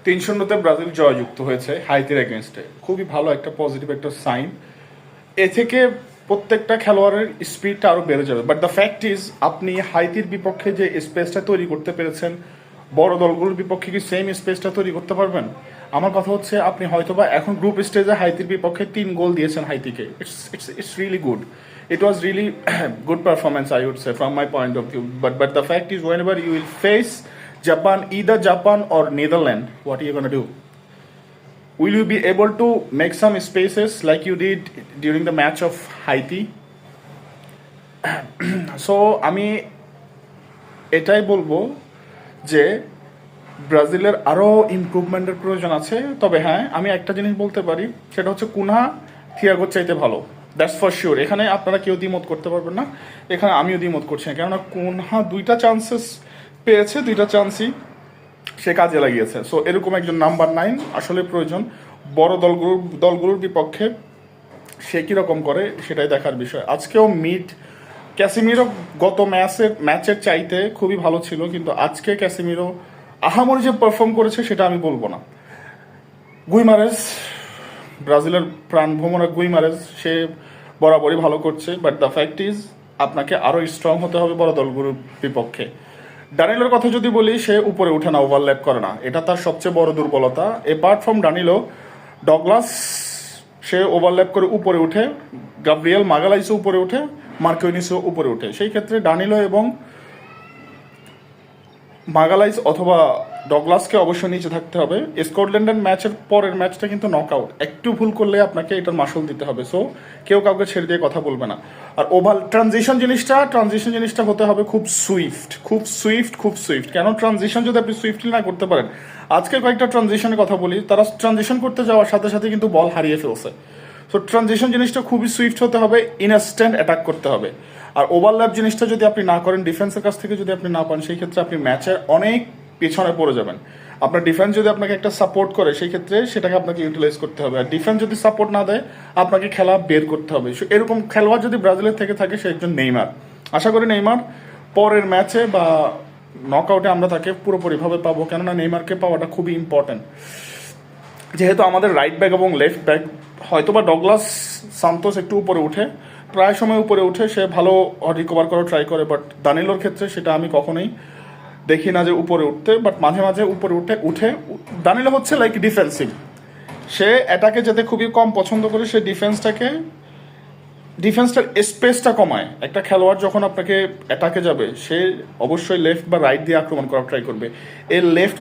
3-0 Brazil জয়যুক্ত হয়েছে হাইতির এগেনস্টে, খুবই ভালো একটা পজিটিভ একটা সাইন। এ থেকে প্রত্যেকটা খেলোয়াড়ের স্পিডটা আরও বেড়ে যাবে। বাট দ্য ফ্যাক্ট ইজ, আপনি হাইতির বিপক্ষে যে স্পেসটা তৈরি করতে পেরেছেন, বড় দলগুলোর বিপক্ষে কি সেম স্পেসটা তৈরি করতে পারবেন? আমার কথা হচ্ছে, আপনি হয়তোবা এখন গ্রুপ স্টেজে হাইতির বিপক্ষে 3 গোল দিয়েছেন হাইতিকে, it's really good, it was really good performance, I would say, from my point of view. But the fact is, whenever you will face Japan, either Japan or Netherlands, what are you gonna do? Will you be able to make some spaces like you did during the match of Haiti? So আমি এটাই বলবো যে ব্রাজিলের আরও ইমপ্রুভমেন্টের প্রয়োজন আছে। তবে হ্যাঁ, আমি একটা জিনিস বলতে পারি, সেটা হচ্ছে কুনহা থিয়াগোর চাইতে ভালো, দ্যাটস ফর শিওর। এখানে আপনারা কেউ দ্বিমত করতে পারবেন না, এখানে আমিও দ্বিমত করছি না। কেননা কুনহা 2টা চান্সেস পেয়েছে, 2টা চান্সই সে কাজে লাগিয়েছে। সো এরকম একজন নাম্বার 9 আসলে প্রয়োজন বড় দলগুলোর বিপক্ষে। সে কীরকম করে সেটাই দেখার বিষয়। আজকেও ক্যাসিমিরো গত ম্যাচের চাইতে খুবই ভালো ছিল, কিন্তু আজকে ক্যাসিমিরো আহামরি যে পারফর্ম করেছে সেটা আমি বলবো না। গুইমারেজ, ব্রাজিলের প্রাণভ্রমরা গুইমারেজ, সে বরাবরই ভালো করছে। বাট দ্য ফ্যাক্ট ইজ, আপনাকে আরও স্ট্রং হতে হবে বড় দলগুলোর বিপক্ষে। ডানিলোর কথা যদি বলি, সে উপরে উঠে না, ওভারল্যাপ করে না, এটা তার সবচেয়ে বড় দুর্বলতা। এপার্ট ফ্রম ডানিলো, ডগলাস সে ওভারল্যাপ করে উপরে উঠে, গাব্রিয়েল মাগালাইসও উপরে উঠে, মার্কিনিসও উপরে উঠে। সেই ক্ষেত্রে ডানিলো এবং মাগালাইস অথবা ডগলাসকে অবশ্যই নিচে থাকতে হবে। স্কটল্যান্ডের ম্যাচের পরের ম্যাচটা কিন্তু নকআউট, একটু ভুল করলে আপনাকে এটার মাসুল দিতে হবে। সো কেউ কাউকে ছেড়ে দিয়ে কথা বলবে না। আর ওভার ট্রানজিশন জিনিসটা হতে হবে খুব সুইফট। কেন ট্রানজিশন যদি আপনি সুইফটলি না করতে পারেন, আজকে কয়েকটা ট্রানজিশনের কথা বলি, তারা ট্রানজিশন করতে যাওয়ার সাথে সাথে কিন্তু বল হারিয়ে ফেলছে। সো ট্রানজিশন জিনিসটা খুবই সুইফট হতে হবে, ইনস্ট্যান্ট অ্যাটাক করতে হবে। আর ওভারল্যাপ জিনিসটা যদি আপনি না করেন, ডিফেন্সের কাছ থেকে যদি আপনি না পান, সেই ক্ষেত্রে আপনি ম্যাচের অনেক পেছনে পড়ে যাবেন। আপনার ডিফেন্স যদি আপনাকে একটা সাপোর্ট করে, সেই ক্ষেত্রে সেটাকে আপনাকে ইউটিলাইজ করতে হবে। আর ডিফেন্স যদি সাপোর্ট না দেয়, আপনাকে খেলা বের করতে হবে। এরকম খেলোয়াড় যদি ব্রাজিলের থেকে থাকে, সে একজন নেইমার। আশা করি নেইমার পরের ম্যাচে বা নকআউটে আমরা তাকে পুরোপুরিভাবে পাবো, কেননা নেইমারকে পাওয়াটা খুবই ইম্পর্টেন্ট। যেহেতু আমাদের রাইট ব্যাক এবং লেফট ব্যাক, হয়তোবা ডগলাস সান্তোস একটু উপরে উঠে, প্রায় সময় উপরে উঠে সে ভালো রিকভার করার ট্রাই করে। বাট দানিলোর ক্ষেত্রে সেটা আমি কখনোই দেখি না যে উপরে উঠতে। বাট মাঝে মাঝে উপরে উঠে দানিলো হচ্ছে লাইক ডিফেন্সিভ, সে অ্যাটাকে যেতে খুবই কম পছন্দ করে। সে ডিফেন্সটার স্পেসটা কমায়। একটা খেলোয়াড় যখন আপনাকে অ্যাটাকে যাবে, সে অবশ্যই লেফট বা রাইট দিয়ে আক্রমণ করার ট্রাই করবে। এই লেফট